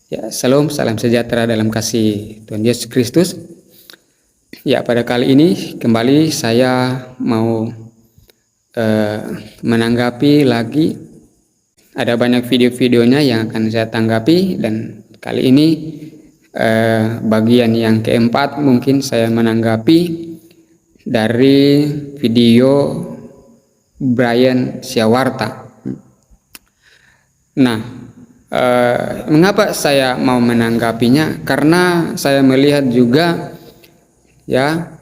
Ya, salam sejahtera dalam kasih Tuhan Yesus Kristus. Ya, pada kali ini kembali saya mau menanggapi lagi. Ada banyak video-videonya yang akan saya tanggapi, dan kali ini bagian yang keempat mungkin saya menanggapi dari video Brian Siawarta. Nah, mengapa saya mau menanggapinya? Karena saya melihat juga ya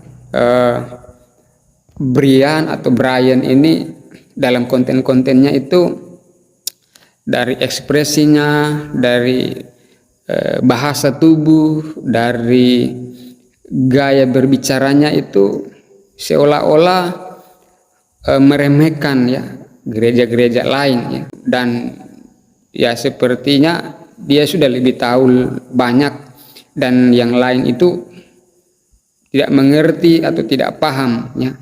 Brian ini dalam konten-kontennya itu dari ekspresinya, dari bahasa tubuh, dari gaya berbicaranya itu seolah-olah meremehkan ya gereja-gereja lain ya. Dan ya sepertinya dia sudah lebih tahu banyak dan yang lain itu tidak mengerti atau tidak paham ya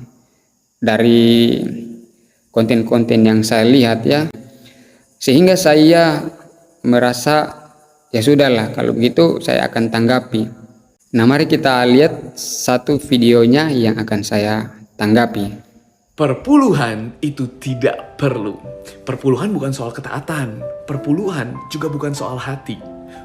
dari konten-konten yang saya lihat ya. Sehingga saya merasa ya sudahlah, kalau begitu saya akan tanggapi. Nah, mari kita lihat satu videonya yang akan saya tanggapi. Perpuluhan itu tidak perlu. Perpuluhan bukan soal ketaatan. Perpuluhan juga bukan soal hati.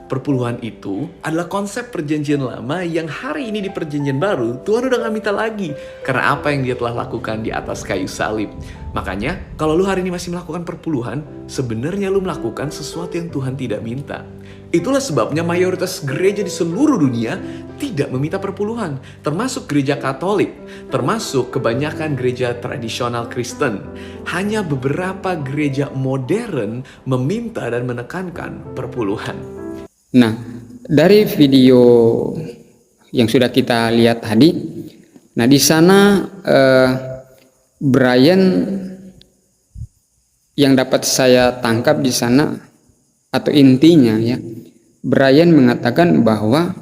Perpuluhan itu adalah konsep perjanjian lama yang hari ini di perjanjian baru Tuhan udah gak minta lagi karena apa yang dia telah lakukan di atas kayu salib. Makanya kalau lu hari ini masih melakukan perpuluhan, sebenarnya lu melakukan sesuatu yang Tuhan tidak minta. Itulah sebabnya mayoritas gereja di seluruh dunia tidak meminta perpuluhan, termasuk gereja Katolik, termasuk kebanyakan gereja tradisional Kristen. Hanya beberapa gereja modern meminta dan menekankan perpuluhan. Nah, dari video yang sudah kita lihat tadi, nah di sana Brian yang dapat saya tangkap di sana atau intinya ya, Brian mengatakan bahwa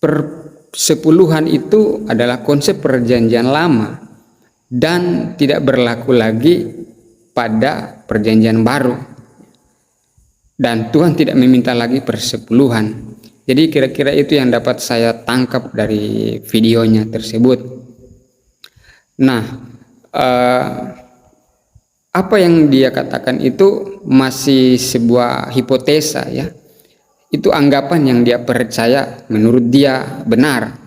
persepuluhan itu adalah konsep perjanjian lama dan tidak berlaku lagi pada perjanjian baru, dan Tuhan tidak meminta lagi persepuluhan. Jadi kira-kira itu yang dapat saya tangkap dari videonya tersebut. Nah, apa yang dia katakan itu masih sebuah hipotesa ya. Itu anggapan yang dia percaya menurut dia benar.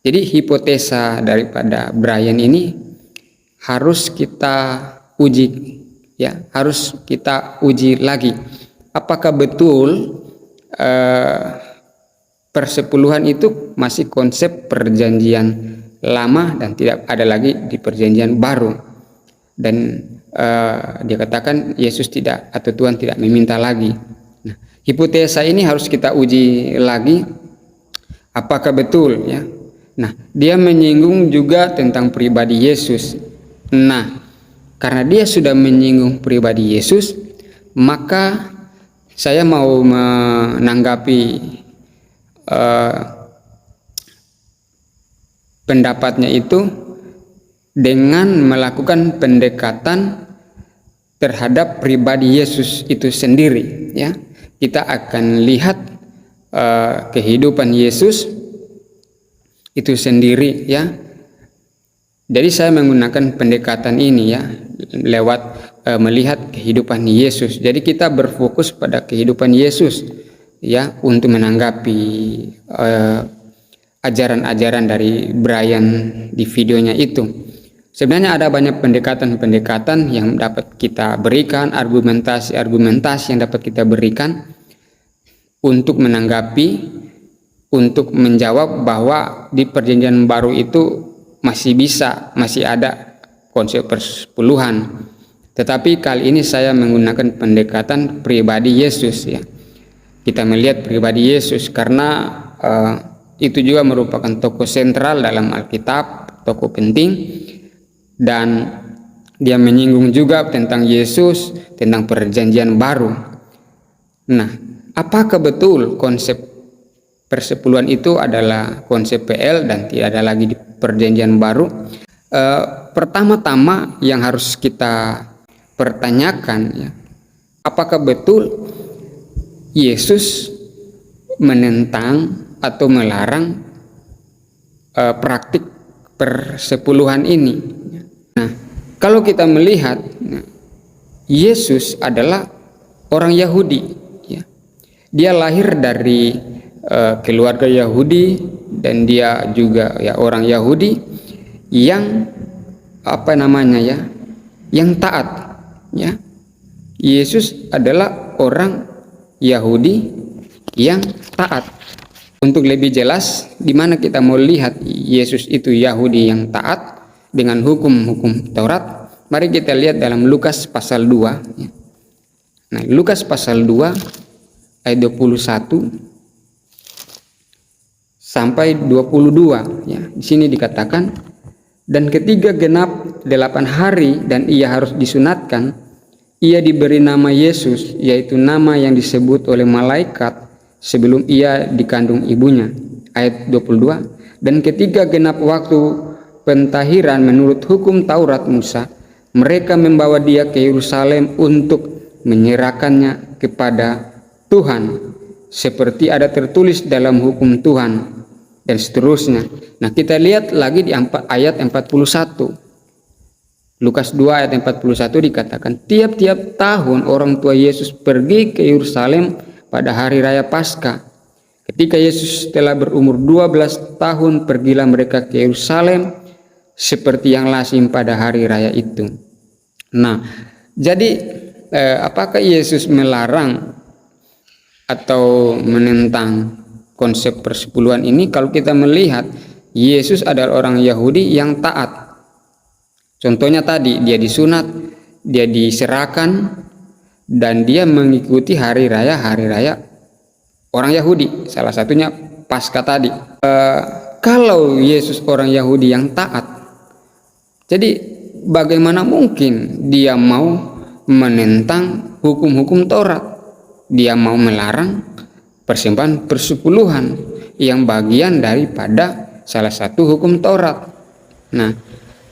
Jadi hipotesa daripada Brian ini harus kita uji ya, harus kita uji lagi. Apakah betul persepuluhan itu masih konsep perjanjian lama dan tidak ada lagi di perjanjian baru? Dan dia katakan Yesus tidak atau Tuhan tidak meminta lagi. Nah, hipotesa ini harus kita uji lagi apakah betul ya. Nah, dia menyinggung juga tentang pribadi Yesus. Nah, karena dia sudah menyinggung pribadi Yesus, maka saya mau menanggapi pendapatnya itu dengan melakukan pendekatan terhadap pribadi Yesus itu sendiri ya. Kita akan lihat kehidupan Yesus itu sendiri ya. Jadi saya menggunakan pendekatan ini ya lewat melihat kehidupan Yesus. Jadi kita berfokus pada kehidupan Yesus ya untuk menanggapi ajaran-ajaran dari Brian di videonya itu. Sebenarnya ada banyak pendekatan-pendekatan yang dapat kita berikan, argumentasi-argumentasi yang dapat kita berikan untuk menanggapi, untuk menjawab bahwa di perjanjian baru itu masih ada konsep persepuluhan. Tetapi kali ini saya menggunakan pendekatan pribadi Yesus ya. Kita melihat pribadi Yesus karena itu juga merupakan tokoh sentral dalam Alkitab, tokoh penting. Dan dia menyinggung juga tentang Yesus, tentang perjanjian baru. Nah, apakah betul konsep persepuluhan itu adalah konsep PL dan tidak ada lagi di perjanjian baru? Pertama-tama yang harus kita pertanyakan ya, apakah betul Yesus menentang atau melarang praktik persepuluhan ini. Nah, kalau kita melihat, Yesus adalah orang Yahudi, ya. Dia lahir dari keluarga Yahudi dan dia juga ya orang Yahudi yang yang taat, ya. Yesus adalah orang Yahudi yang taat. Untuk lebih jelas, di mana kita mau lihat Yesus itu Yahudi yang taat dengan hukum-hukum Taurat, mari kita lihat dalam Lukas pasal 2. Nah, Lukas pasal 2 ayat 21 sampai 22, ya. Di sini dikatakan, dan ketika genap 8 hari dan ia harus disunatkan, ia diberi nama Yesus, yaitu nama yang disebut oleh malaikat sebelum ia dikandung ibunya. Ayat 22, dan ketika genap waktu pentahiran menurut hukum Taurat Musa, mereka membawa dia ke Yerusalem untuk menyerahkannya kepada Tuhan, seperti ada tertulis dalam hukum Tuhan, dan seterusnya. Nah, kita lihat lagi di ayat 41. Lukas 2 ayat 41 dikatakan, tiap-tiap tahun orang tua Yesus pergi ke Yerusalem pada hari raya Paskah. Ketika Yesus telah berumur 12 tahun, pergilah mereka ke Yerusalem seperti yang lazim pada hari raya itu. Nah, jadi apakah Yesus melarang atau menentang konsep persepuluhan ini? Kalau kita melihat, Yesus adalah orang Yahudi yang taat. Contohnya tadi, dia disunat, dia diserahkan, dan dia mengikuti hari raya orang Yahudi, salah satunya Paskah tadi. Kalau Yesus orang Yahudi yang taat, jadi bagaimana mungkin dia mau menentang hukum-hukum Taurat? Dia mau melarang persembahan persepuluhan yang bagian daripada salah satu hukum Taurat. Nah,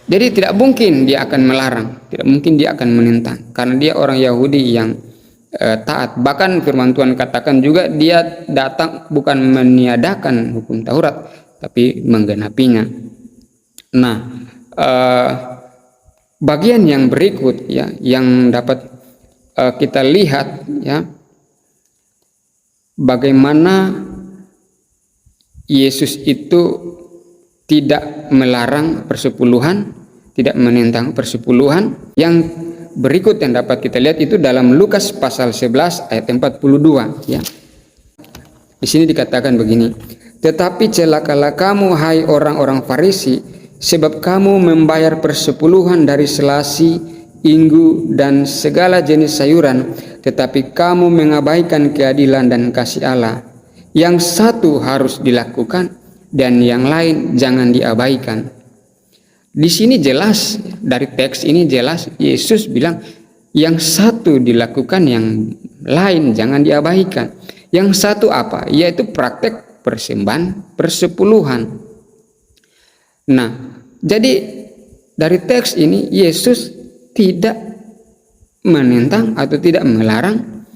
jadi tidak mungkin dia akan melarang, tidak mungkin dia akan menentang, karena dia orang Yahudi yang taat. Bahkan firman Tuhan katakan juga, dia datang bukan meniadakan hukum Taurat, tapi menggenapinya. Nah, bagian yang berikut, ya, yang dapat kita lihat, ya, bagaimana Yesus itu tidak melarang persepuluhan, tidak menentang persepuluhan. Yang berikut yang dapat kita lihat itu dalam Lukas pasal 11 ayat 42, ya. Di sini dikatakan begini, tetapi celakalah kamu, hai orang-orang Farisi, sebab kamu membayar persepuluhan dari selasi, inggu, dan segala jenis sayuran, tetapi kamu mengabaikan keadilan dan kasih Allah. Yang satu harus dilakukan dan yang lain jangan diabaikan. Di sini jelas, dari teks ini jelas, Yesus bilang yang satu dilakukan, yang lain jangan diabaikan. Yang satu apa? Yaitu praktek persembahan persepuluhan. Nah, jadi dari teks ini Yesus tidak menentang atau tidak melarang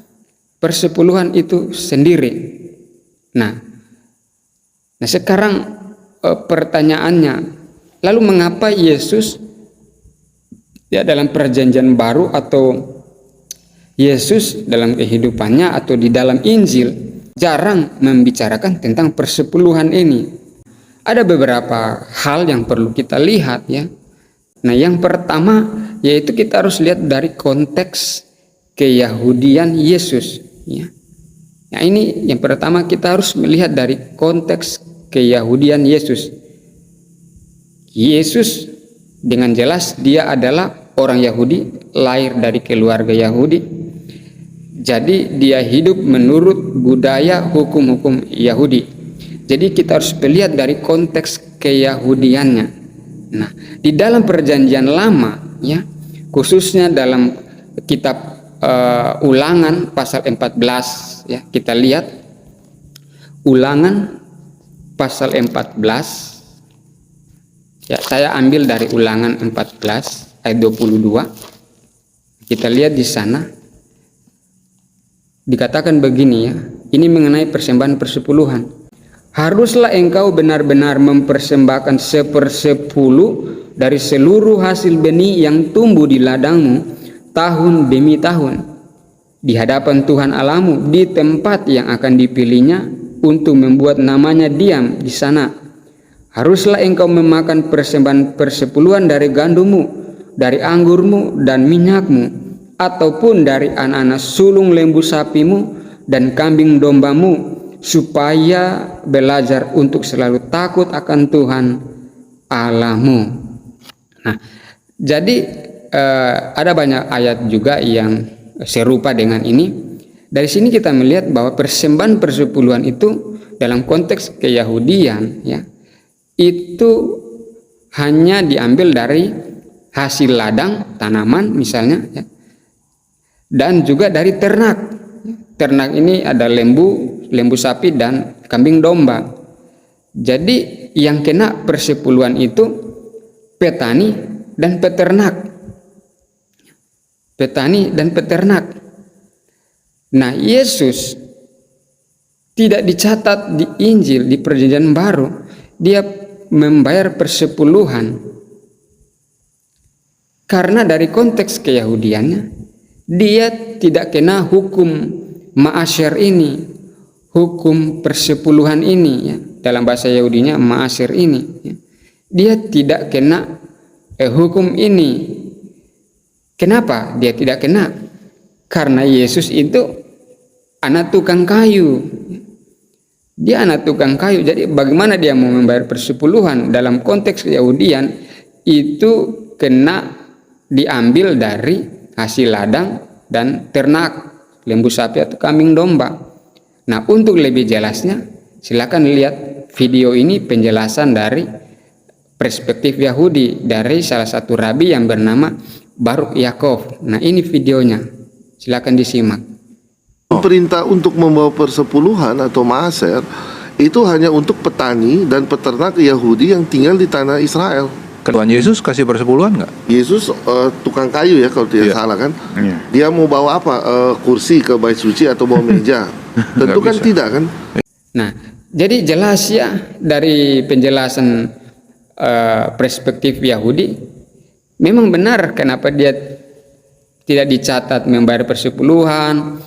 persepuluhan itu sendiri. Nah, sekarang pertanyaannya, lalu mengapa Yesus, ya, dalam perjanjian baru atau Yesus dalam kehidupannya atau di dalam Injil jarang membicarakan tentang persepuluhan ini? Ada beberapa hal yang perlu kita lihat, ya. Nah, yang pertama yaitu kita harus lihat dari konteks keyahudian Yesus, ya. Nah, ini yang pertama, kita harus melihat dari konteks keyahudian Yesus. Yesus dengan jelas dia adalah orang Yahudi, lahir dari keluarga Yahudi. Jadi dia hidup menurut budaya hukum-hukum Yahudi. Jadi kita harus melihat dari konteks keyahudiannya. Nah, di dalam perjanjian lama, ya, khususnya dalam kitab Ulangan pasal 14, ya, kita lihat Ulangan pasal 14, ya, saya ambil dari Ulangan 14 ayat 22. Kita lihat di sana, dikatakan begini ya, ini mengenai persembahan persepuluhan. Haruslah engkau benar-benar mempersembahkan 1/10 dari seluruh hasil benih yang tumbuh di ladangmu tahun demi tahun di hadapan Tuhan Allahmu di tempat yang akan dipilihnya untuk membuat namanya diam di sana. Haruslah engkau memakan persembahan persepuluhan dari gandummu, dari anggurmu dan minyakmu, ataupun dari anak-anak sulung lembu sapimu dan kambing dombamu, supaya belajar untuk selalu takut akan Tuhan Allahmu. Nah, jadi ada banyak ayat juga yang serupa dengan ini. Dari sini kita melihat bahwa persembahan persepuluhan itu dalam konteks keyahudian ya, itu hanya diambil dari hasil ladang tanaman misalnya ya, dan juga dari ternak. Ternak ini ada lembu sapi dan kambing domba. Jadi yang kena persepuluhan itu petani dan peternak. Petani dan peternak. Nah, Yesus tidak dicatat di Injil, di Perjanjian Baru, dia membayar persepuluhan karena dari konteks keyahudiannya dia tidak kena hukum ma'asyir ini, hukum persepuluhan ini ya. Dalam bahasa Yahudinya ma'asyir ini ya. Dia tidak kena hukum ini. Kenapa dia tidak kena? Karena Yesus itu anak tukang kayu. Dia anak tukang kayu. Jadi bagaimana dia mau membayar persepuluhan? Dalam konteks Yahudian itu kena diambil dari hasil ladang dan ternak, lembu sapi atau kambing domba. Nah, untuk lebih jelasnya silakan lihat video ini, penjelasan dari perspektif Yahudi dari salah satu rabi yang bernama Baruch Yaakov. Nah, ini videonya, silakan disimak. Perintah untuk membawa persepuluhan atau maaser itu hanya untuk petani dan peternak Yahudi yang tinggal di tanah Israel. Tuhan Yesus kasih persepuluhan nggak? Yesus tukang kayu ya kalau tidak salah kan. Dia mau bawa apa? Kursi ke bait suci atau bawa meja? Tentu kan tidak kan. Nah, jadi jelas ya dari penjelasan perspektif Yahudi, memang benar kenapa dia tidak dicatat membayar persepuluhan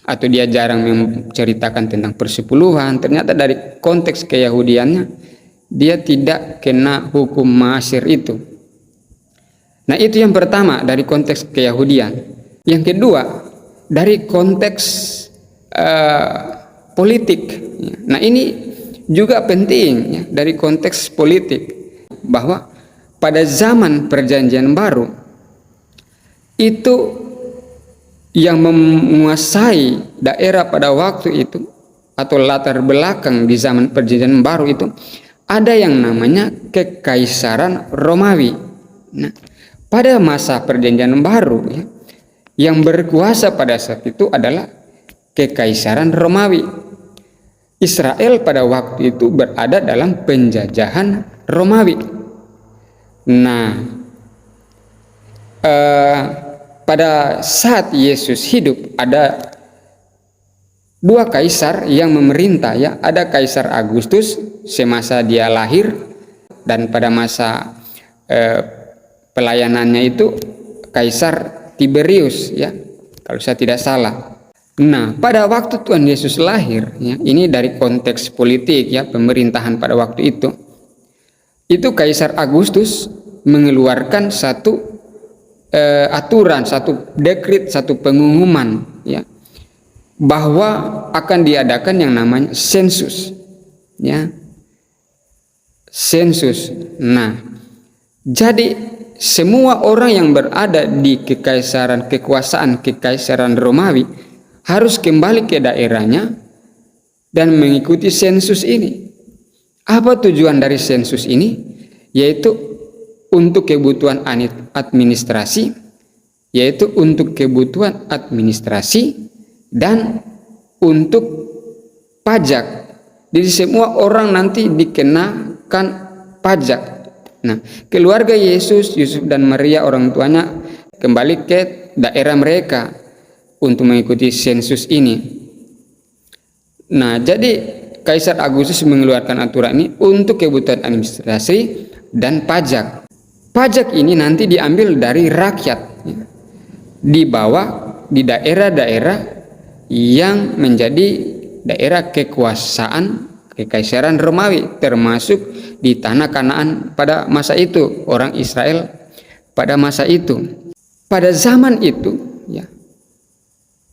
atau dia jarang menceritakan tentang persepuluhan. Ternyata dari konteks keyahudiannya dia tidak kena hukum ma'asyir itu. Nah, itu yang pertama dari konteks keyahudian. Yang kedua dari konteks politik. Nah, ini juga penting ya, dari konteks politik, bahwa pada zaman Perjanjian Baru itu yang menguasai daerah pada waktu itu atau latar belakang di zaman Perjanjian Baru itu ada yang namanya Kekaisaran Romawi. Nah, pada masa Perjanjian Baru ya, yang berkuasa pada saat itu adalah Kekaisaran Romawi. Israel pada waktu itu berada dalam penjajahan Romawi. Nah, pada saat Yesus hidup ada dua kaisar yang memerintah ya. Ada Kaisar Agustus semasa dia lahir, dan pada masa pelayanannya itu Kaisar Tiberius ya, kalau saya tidak salah. Nah, pada waktu Tuhan Yesus lahir ya, ini dari konteks politik ya, pemerintahan pada waktu itu Kaisar Agustus mengeluarkan satu aturan, satu dekret, satu pengumuman ya, bahwa akan diadakan yang namanya sensus ya, sensus. Nah, jadi semua orang yang berada di kekuasaan Kekaisaran Romawi harus kembali ke daerahnya dan mengikuti sensus ini. Apa tujuan dari sensus ini? Yaitu untuk kebutuhan administrasi, dan untuk pajak. Jadi semua orang nanti dikenakan pajak. Nah, keluarga Yesus, Yusuf dan Maria orang tuanya kembali ke daerah mereka. untuk mengikuti sensus ini. Nah, jadi Kaisar Agustus mengeluarkan aturan ini untuk kebutuhan administrasi dan pajak. Pajak ini nanti diambil dari rakyat, dibawa di daerah-daerah yang menjadi daerah kekuasaan Kekaisaran Romawi, termasuk di tanah Kanaan pada masa itu, orang Israel pada masa itu. Pada zaman itu, ya,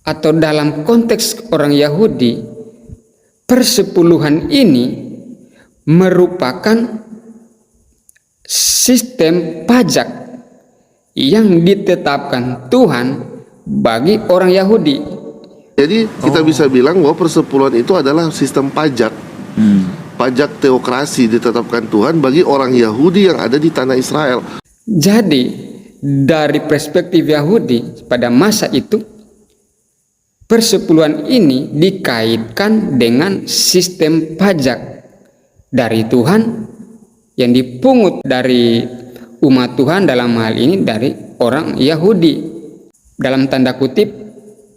atau dalam konteks orang Yahudi, persepuluhan ini merupakan sistem pajak yang ditetapkan Tuhan bagi orang Yahudi. Jadi kita bisa bilang bahwa persepuluhan itu adalah sistem pajak. Pajak teokrasi ditetapkan Tuhan bagi orang Yahudi yang ada di tanah Israel. Jadi dari perspektif Yahudi pada masa itu, persepuluhan ini dikaitkan dengan sistem pajak dari Tuhan yang dipungut dari umat Tuhan, dalam hal ini dari orang Yahudi. Dalam tanda kutip,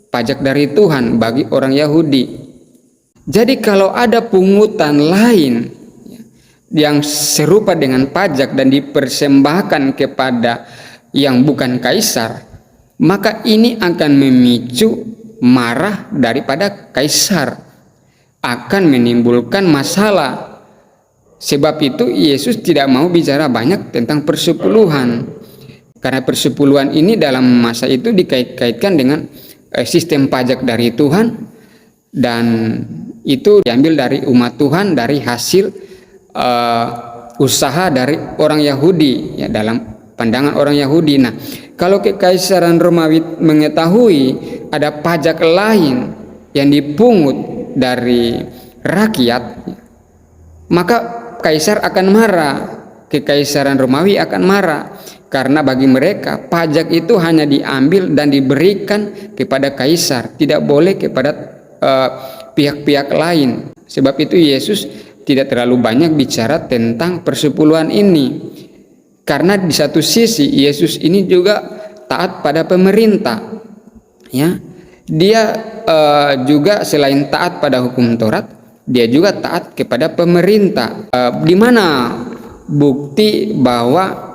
pajak dari Tuhan bagi orang Yahudi. Jadi kalau ada pungutan lain yang serupa dengan pajak dan dipersembahkan kepada yang bukan kaisar, maka ini akan memicu marah daripada kaisar, akan menimbulkan masalah. Sebab itu Yesus tidak mau bicara banyak tentang persepuluhan, karena persepuluhan ini dalam masa itu dikait-kaitkan dengan sistem pajak dari Tuhan, dan itu diambil dari umat Tuhan, dari hasil usaha dari orang Yahudi, ya, dalam pandangan orang Yahudi. Nah, kalau Kekaisaran Romawi mengetahui ada pajak lain yang dipungut dari rakyat, maka kaisar akan marah, Kekaisaran Romawi akan marah, karena bagi mereka pajak itu hanya diambil dan diberikan kepada kaisar, tidak boleh kepada pihak-pihak lain. Sebab itu Yesus tidak terlalu banyak bicara tentang persepuluhan ini, karena di satu sisi Yesus ini juga taat pada pemerintah, ya. Dia juga selain taat pada hukum Taurat, dia juga taat kepada pemerintah. Di mana bukti bahwa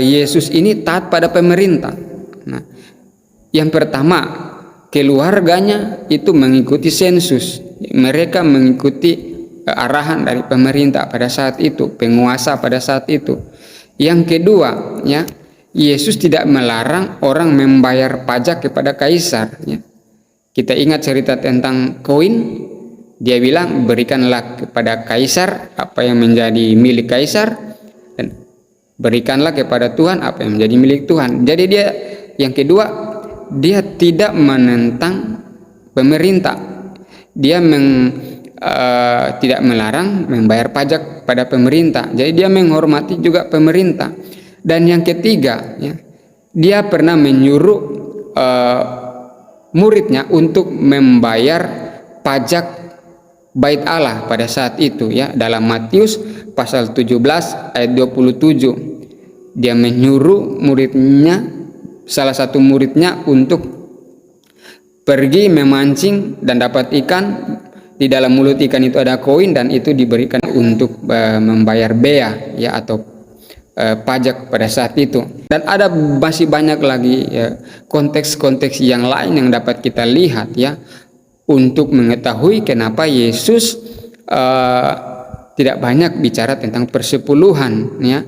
Yesus ini taat pada pemerintah? Nah, yang pertama, keluarganya itu mengikuti sensus, mereka mengikuti arahan dari pemerintah pada saat itu, penguasa pada saat itu. Yang kedua, ya, Yesus tidak melarang orang membayar pajak kepada kaisar, ya. Kita ingat cerita tentang koin, dia bilang berikanlah kepada kaisar apa yang menjadi milik kaisar, dan berikanlah kepada Tuhan apa yang menjadi milik Tuhan. Jadi dia, yang kedua, dia tidak menentang pemerintah, dia tidak melarang membayar pajak pada pemerintah, jadi dia menghormati juga pemerintah. Dan yang ketiga, ya, dia pernah menyuruh muridnya untuk membayar pajak Bait Allah pada saat itu, ya, dalam Matius pasal 17 ayat 27. Dia menyuruh muridnya, salah satu muridnya, untuk pergi memancing dan dapat ikan. Di dalam mulut ikan itu ada koin, dan itu diberikan untuk membayar bea, ya, atau pajak pada saat itu. Dan ada masih banyak lagi, ya, konteks-konteks yang lain yang dapat kita lihat, ya, untuk mengetahui kenapa Yesus tidak banyak bicara tentang persepuluhan, ya.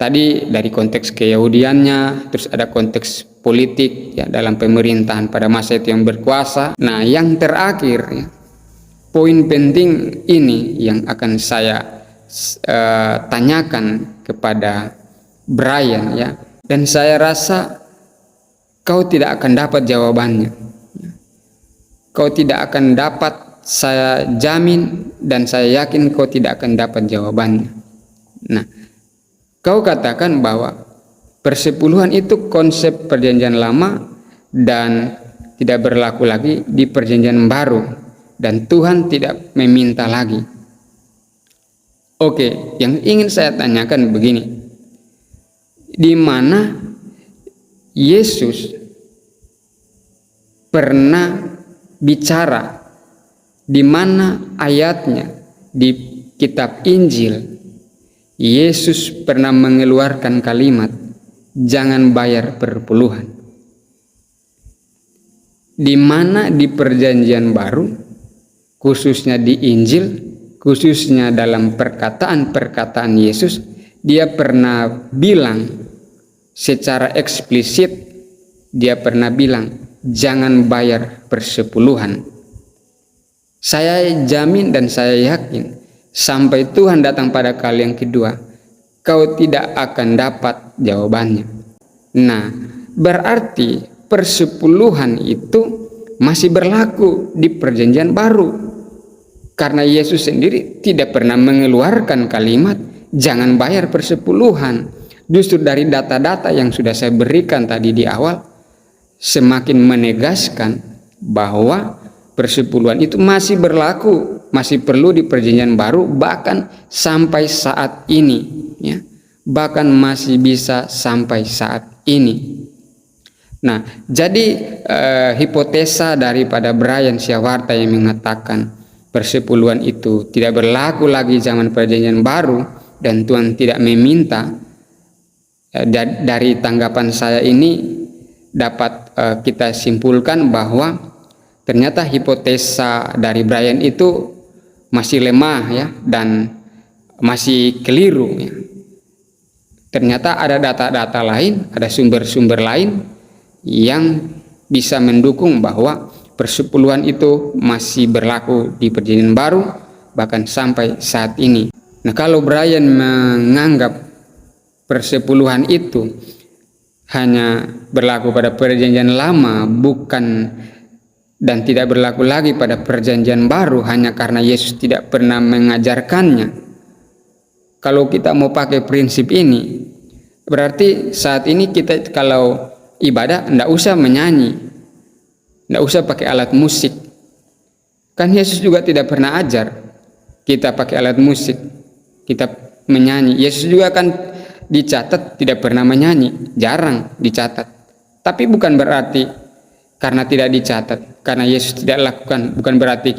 Tadi dari konteks keyahudiannya, terus ada konteks politik, ya, dalam pemerintahan pada masa itu yang berkuasa. Nah, yang terakhir, ya, poin penting ini yang akan saya tanyakan kepada Brian, ya, dan saya rasa kau tidak akan dapat jawabannya. Kau tidak akan dapat, saya jamin dan saya yakin kau tidak akan dapat jawabannya. Nah, kau katakan bahwa persepuluhan itu konsep perjanjian lama dan tidak berlaku lagi di perjanjian baru, dan Tuhan tidak meminta lagi. Oke, yang ingin saya tanyakan begini, di mana Yesus pernah bicara, di mana ayatnya di kitab Injil Yesus pernah mengeluarkan kalimat jangan bayar perpuluhan. Di mana di Perjanjian Baru, khususnya di Injil, khususnya dalam perkataan-perkataan Yesus, dia pernah bilang secara eksplisit, dia pernah bilang jangan bayar persepuluhan. Saya jamin dan saya yakin sampai Tuhan datang pada kali yang kedua, kau tidak akan dapat jawabannya. Nah, berarti persepuluhan itu masih berlaku di Perjanjian Baru, karena Yesus sendiri tidak pernah mengeluarkan kalimat jangan bayar persepuluhan. Justru dari data-data yang sudah saya berikan tadi di awal semakin menegaskan bahwa persepuluhan itu masih berlaku, masih perlu di Perjanjian Baru, bahkan sampai saat ini, ya, bahkan masih bisa sampai saat ini. Nah, jadi hipotesa daripada Brian Syawarta yang mengatakan persepuluhan itu tidak berlaku lagi zaman Perjanjian Baru dan Tuhan tidak meminta, dari tanggapan saya ini dapat kita simpulkan bahwa ternyata hipotesa dari Brian itu masih lemah, ya, dan masih keliru, ya. Ternyata ada data-data lain, ada sumber-sumber lain yang bisa mendukung bahwa persepuluhan itu masih berlaku di Perjanjian Baru bahkan sampai saat ini. Nah, kalau Brian menganggap persepuluhan itu hanya berlaku pada Perjanjian Lama, bukan dan tidak berlaku lagi pada Perjanjian Baru hanya karena Yesus tidak pernah mengajarkannya. Kalau kita mau pakai prinsip ini, berarti saat ini kita kalau ibadah tidak usah menyanyi, tidak usah pakai alat musik. Kan Yesus juga tidak pernah ajar kita pakai alat musik, kita menyanyi. Yesus juga kan dicatat tidak pernah menyanyi, jarang dicatat. Tapi bukan berarti karena tidak dicatat, karena Yesus tidak lakukan, bukan berarti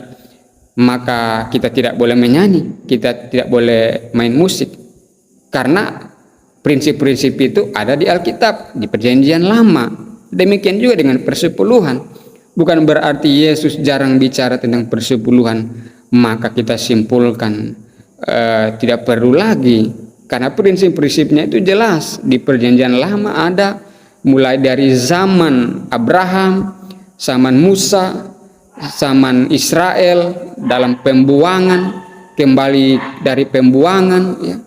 maka kita tidak boleh menyanyi, kita tidak boleh main musik. Karena prinsip-prinsip itu ada di Alkitab, di Perjanjian Lama. Demikian juga dengan persepuluhan. Bukan berarti Yesus jarang bicara tentang persepuluhan, maka kita simpulkan tidak perlu lagi. Karena prinsip-prinsipnya itu jelas di Perjanjian Lama ada, mulai dari zaman Abraham, zaman Musa, zaman Israel dalam pembuangan, kembali dari pembuangan, ya.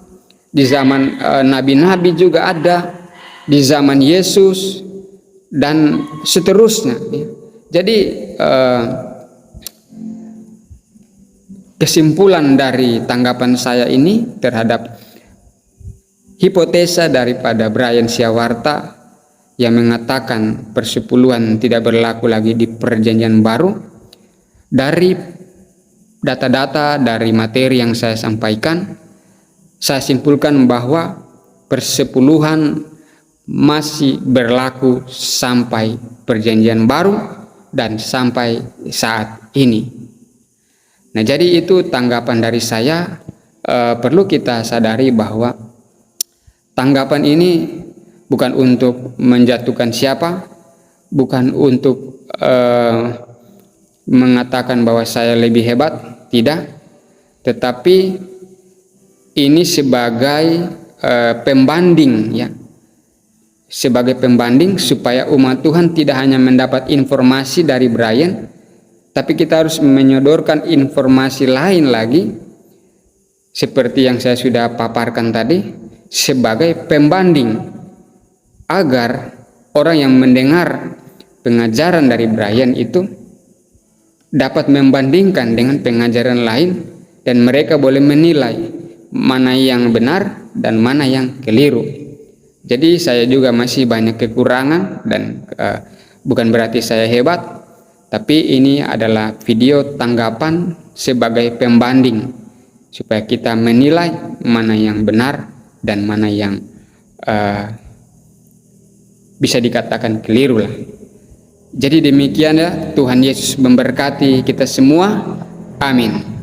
Di zaman nabi-nabi juga ada, di zaman Yesus dan seterusnya, ya. Jadi kesimpulan dari tanggapan saya ini terhadap hipotesa daripada Brian Syawarta yang mengatakan persepuluhan tidak berlaku lagi di Perjanjian Baru, dari data-data, dari materi yang saya sampaikan, saya simpulkan bahwa persepuluhan masih berlaku sampai Perjanjian Baru dan sampai saat ini. Nah, jadi itu tanggapan dari saya. Perlu kita sadari bahwa tanggapan ini bukan untuk menjatuhkan siapa, bukan untuk mengatakan bahwa saya lebih hebat, tidak. Tetapi ini sebagai pembanding, ya. Sebagai pembanding supaya umat Tuhan tidak hanya mendapat informasi dari Brian, tapi kita harus menyodorkan informasi lain lagi, seperti yang saya sudah paparkan tadi, sebagai pembanding, agar orang yang mendengar pengajaran dari Brian itu dapat membandingkan dengan pengajaran lain, dan mereka boleh menilai mana yang benar dan mana yang keliru. Jadi saya juga masih banyak kekurangan dan bukan berarti saya hebat, tapi ini adalah video tanggapan sebagai pembanding supaya kita menilai mana yang benar dan mana yang bisa dikatakan keliru lah. Jadi demikian ya, Tuhan Yesus memberkati kita semua. Amin.